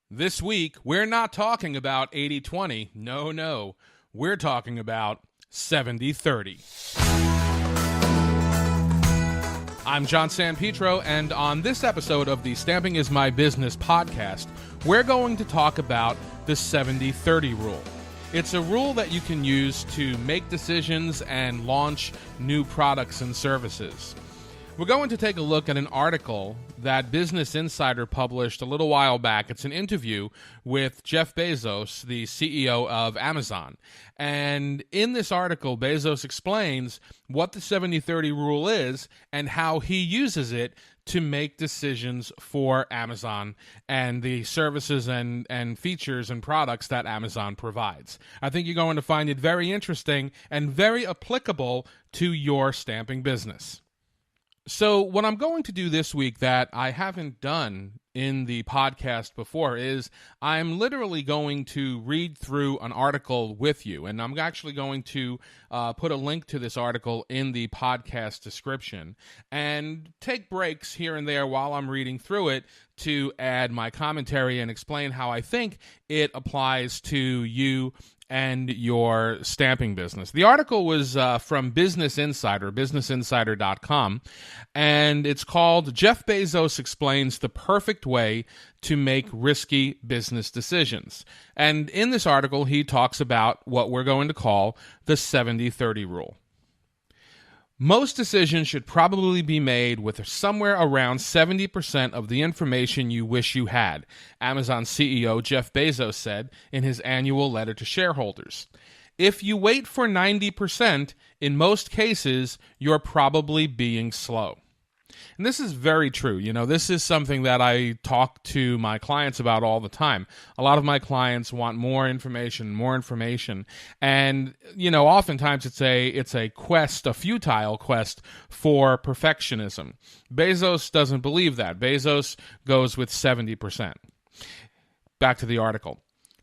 This week, we're not talking about 80-20. No. We're talking about 70-30. I'm John Sanpetro, and on this episode of the Stamping is My Business podcast, we're going to talk about the 70-30 rule. It's a rule that you can use to make decisions and launch new products and services. We're going to take a look at an article that Business Insider published a little while back. It's an interview with Jeff Bezos, the CEO of Amazon. And in this article, Bezos explains what the 70-30 rule is and how he uses it to make decisions for Amazon and the services and features and products that Amazon provides. I think you're going to find it very interesting and very applicable to your stamping business. So what I'm going to do this week that I haven't done in the podcast before is I'm literally going to read through an article with you, and I'm actually going to put a link to this article in the podcast description and take breaks here and there while I'm reading through it to add my commentary and explain how I think it applies to you and your stamping business. The article was from Business Insider, businessinsider.com, and it's called Jeff Bezos Explains the Perfect Way to Make Risky Business Decisions. And in this article, he talks about what we're going to call the 70-30 rule. Most decisions should probably be made with somewhere around 70% of the information you wish you had, Amazon CEO Jeff Bezos said in his annual letter to shareholders. If you wait for 90%, in most cases, you're probably being slow. And this is very true. You know, this is something that I talk to my clients about all the time. A lot of my clients want more information. And, you know, oftentimes it's a quest, a futile quest for perfectionism. Bezos doesn't believe that. Bezos goes with 70%. Back to the article.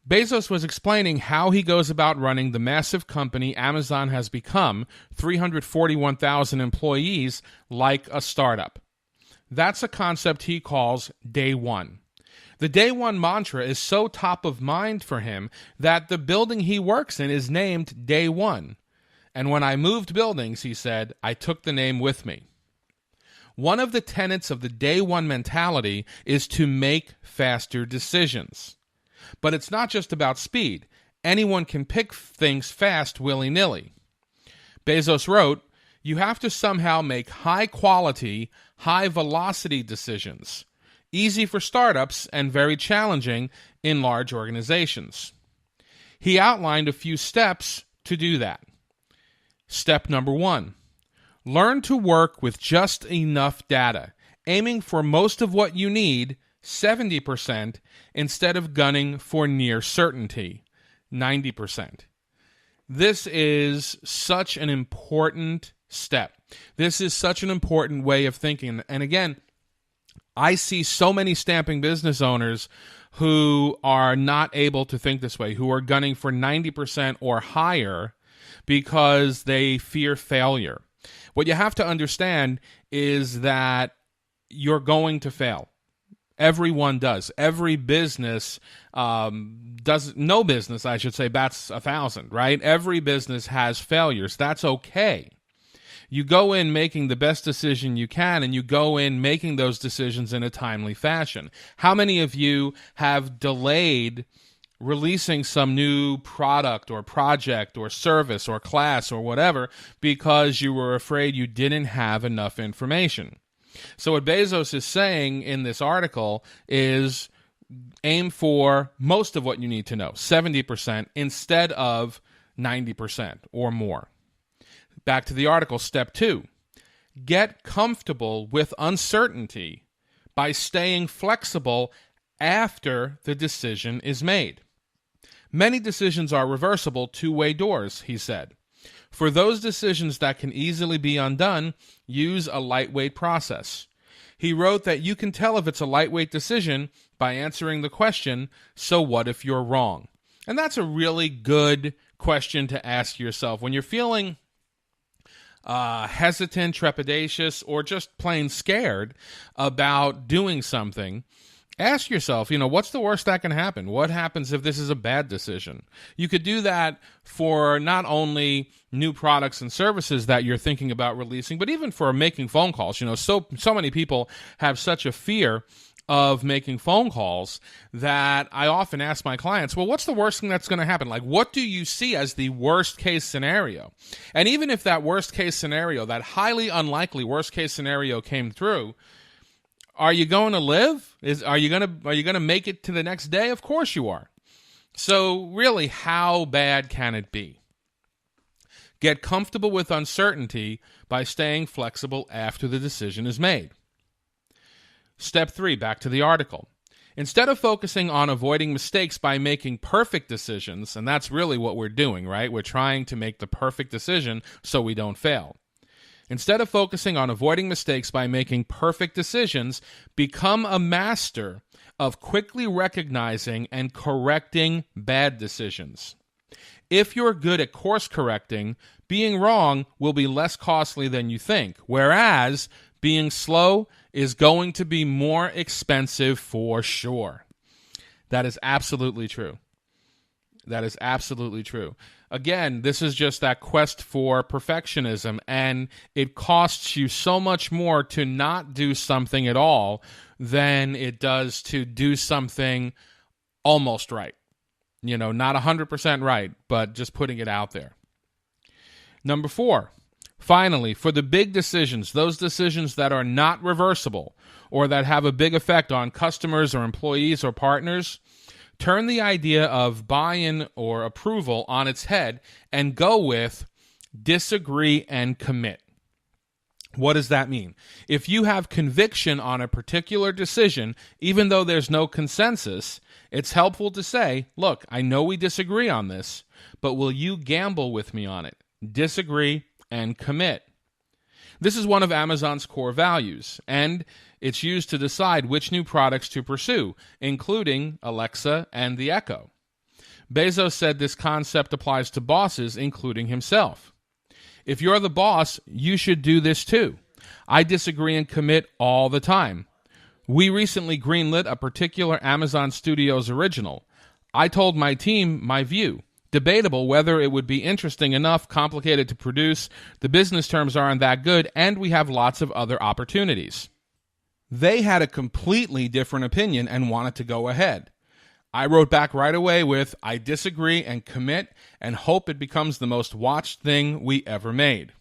Bezos was explaining how he goes about running the massive company Amazon has become, 341,000 employees, like a startup. That's a concept he calls Day One. The Day One mantra is so top of mind for him that the building he works in is named Day One. And when I moved buildings, he said, I took the name with me. One of the tenets of the Day One mentality is to make faster decisions. But it's not just about speed. Anyone can pick things fast willy-nilly. Bezos wrote, you have to somehow make high-quality, high-velocity decisions, easy for startups and very challenging in large organizations. He outlined a few steps to do that. Step number 1, learn to work with just enough data, aiming for most of what you need, 70%, instead of gunning for near certainty, 90%. This is such an important step. This is such an important way of thinking. And again, I see so many stamping business owners who are not able to think this way, who are gunning for 90% or higher because they fear failure. What you have to understand is that you're going to fail. Everyone does. Every business does. No business, I should say, bats 1,000, right? Every business has failures. That's okay. You go in making the best decision you can, and you go in making those decisions in a timely fashion. How many of you have delayed releasing some new product or project or service or class or whatever because you were afraid you didn't have enough information? So what Bezos is saying in this article is aim for most of what you need to know, 70%, instead of 90% or more. Back to the article, step 2. Get comfortable with uncertainty by staying flexible after the decision is made. Many decisions are reversible two-way doors, he said. For those decisions that can easily be undone, use a lightweight process. He wrote that you can tell if it's a lightweight decision by answering the question, so what if you're wrong? And that's a really good question to ask yourself. When you're feeling hesitant, trepidatious, or just plain scared about doing something, Ask yourself, what's the worst that can happen? What happens if this is a bad decision? You could do that for not only new products and services that you're thinking about releasing, but even for making phone calls. So many people have such a fear of making phone calls that I often ask my clients, well, what's the worst thing that's going to happen? Like, what do you see as the worst case scenario? And even if that worst case scenario, that highly unlikely worst case scenario came through, are you going to live? Are you going to make it to the next day? Of course you are. So really, how bad can it be? Get comfortable with uncertainty by staying flexible after the decision is made. Step 3, back to the article. Instead of focusing on avoiding mistakes by making perfect decisions, and that's really what we're doing, right? We're trying to make the perfect decision so we don't fail. Instead of focusing on avoiding mistakes by making perfect decisions, become a master of quickly recognizing and correcting bad decisions. If you're good at course correcting, being wrong will be less costly than you think, whereas being slow is going to be more expensive for sure. That is absolutely true. That is absolutely true. Again, this is just that quest for perfectionism, and it costs you so much more to not do something at all than it does to do something almost right. Not 100% right, but just putting it out there. Number 4, finally, for the big decisions, those decisions that are not reversible or that have a big effect on customers or employees or partners, turn the idea of buy-in or approval on its head and go with disagree and commit. What does that mean? If you have conviction on a particular decision, even though there's no consensus, it's helpful to say, look, I know we disagree on this, but will you gamble with me on it? Disagree and commit. This is one of Amazon's core values, and it's used to decide which new products to pursue, including Alexa and the Echo. Bezos said this concept applies to bosses, including himself. If you're the boss, you should do this too. I disagree and commit all the time. We recently greenlit a particular Amazon Studios original. I told my team my view. Debatable whether it would be interesting enough, complicated to produce, the business terms aren't that good, and we have lots of other opportunities. They had a completely different opinion and wanted to go ahead. I wrote back right away with, I disagree and commit and hope it becomes the most watched thing we ever made.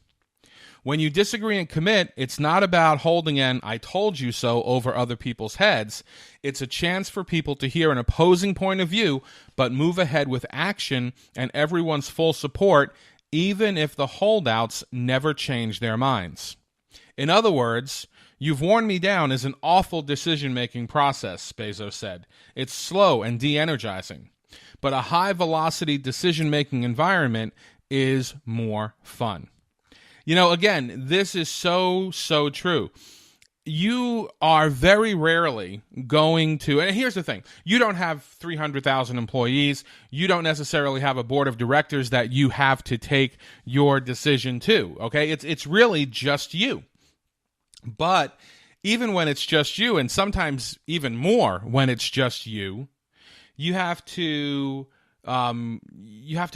When you disagree and commit, it's not about holding an I told you so over other people's heads. It's a chance for people to hear an opposing point of view, but move ahead with action and everyone's full support, even if the holdouts never change their minds. In other words, you've worn me down is an awful decision-making process, Bezos said. It's slow and de-energizing. But a high-velocity decision-making environment is more fun. Again, this is so true. You are very rarely going to, and here's the thing, you don't have 300,000 employees. You don't necessarily have a board of directors that you have to take your decision to, okay? It's really just you. But even when it's just you, and sometimes even more when it's just you, you have to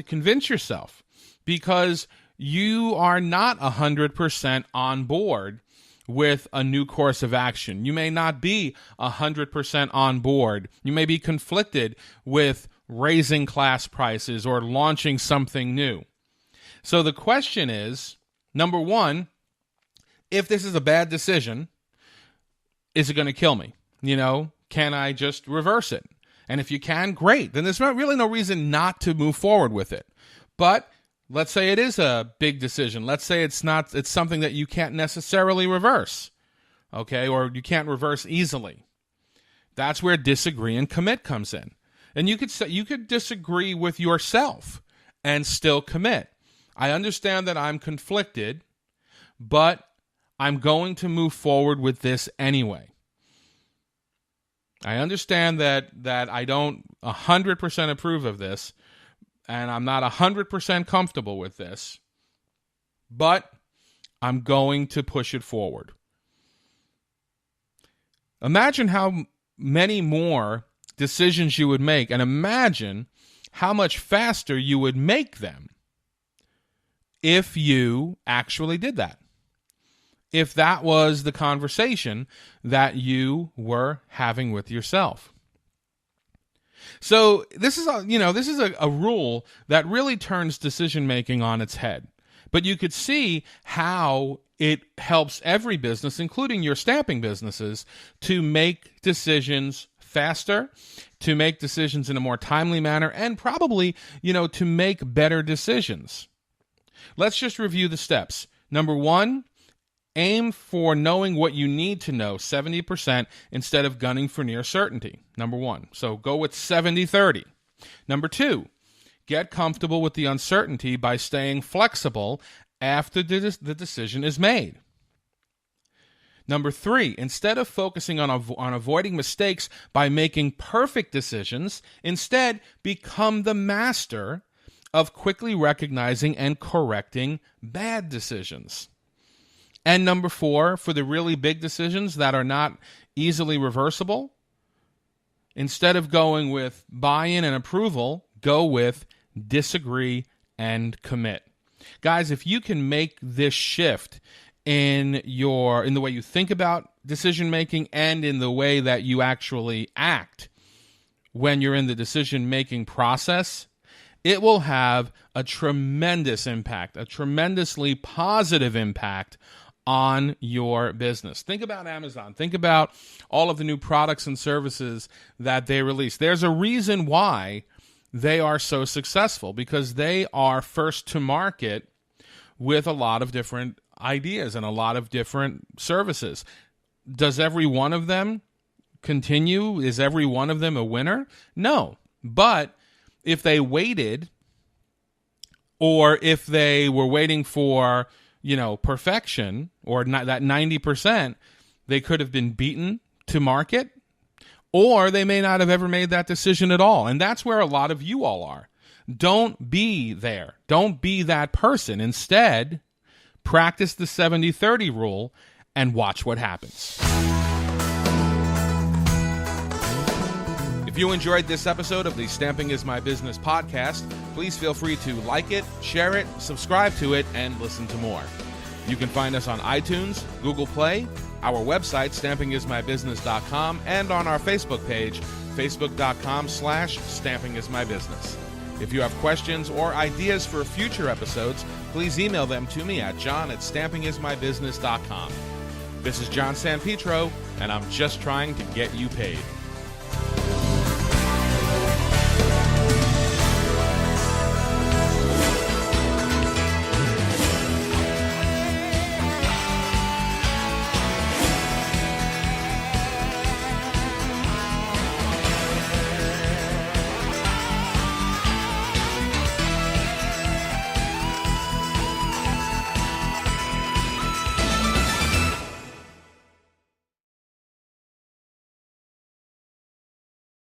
convince yourself, because you are not 100% on board with a new course of action. You may not be 100% on board. You may be conflicted with raising class prices or launching something new. So the question is, number 1, if this is a bad decision, is it going to kill me? Can I just reverse it? And if you can, great. Then there's really no reason not to move forward with it. But let's say it is a big decision. Let's say it's something that you can't necessarily reverse, okay, or you can't reverse easily. That's where disagree and commit comes in. And you could disagree with yourself and still commit. I understand that I'm conflicted, but I'm going to move forward with this anyway. I understand that I don't 100% approve of this, and I'm not 100% comfortable with this, but I'm going to push it forward. Imagine how many more decisions you would make, and imagine how much faster you would make them if you actually did that. If that was the conversation that you were having with yourself. So this is a rule that really turns decision making on its head. But you could see how it helps every business, including your stamping businesses, to make decisions faster, to make decisions in a more timely manner, and probably, to make better decisions. Let's just review the steps. Number 1, aim for knowing what you need to know 70% instead of gunning for near certainty. Number 1. So go with 70-30. Number 2, get comfortable with the uncertainty by staying flexible after the decision is made. Number 3, instead of focusing on avoiding mistakes by making perfect decisions, instead become the master of quickly recognizing and correcting bad decisions. And number 4, for the really big decisions that are not easily reversible, instead of going with buy-in and approval, go with disagree and commit. Guys, if you can make this shift in the way you think about decision making and in the way that you actually act when you're in the decision making process, it will have a tremendous impact, a tremendously positive impact on your business. Think about Amazon. Think about all of the new products and services that they release. There's a reason why they are so successful, because they are first to market with a lot of different ideas and a lot of different services. Does every one of them continue? Is every one of them a winner? No. But if they waited, or if they were waiting for perfection, or that 90%, they could have been beaten to market, or they may not have ever made that decision at all. And that's where a lot of you all are. Don't be there. Don't be that person. Instead, practice the 70-30 rule and watch what happens. If you enjoyed this episode of the Stamping is My Business podcast, please feel free to like it, share it, subscribe to it, and listen to more. You can find us on iTunes, Google Play, our website, stampingismybusiness.com, and on our Facebook page, facebook.com/stampingismybusiness. If you have questions or ideas for future episodes, please email them to me at john@stampingismybusiness.com. This is John San Pietro, and I'm just trying to get you paid.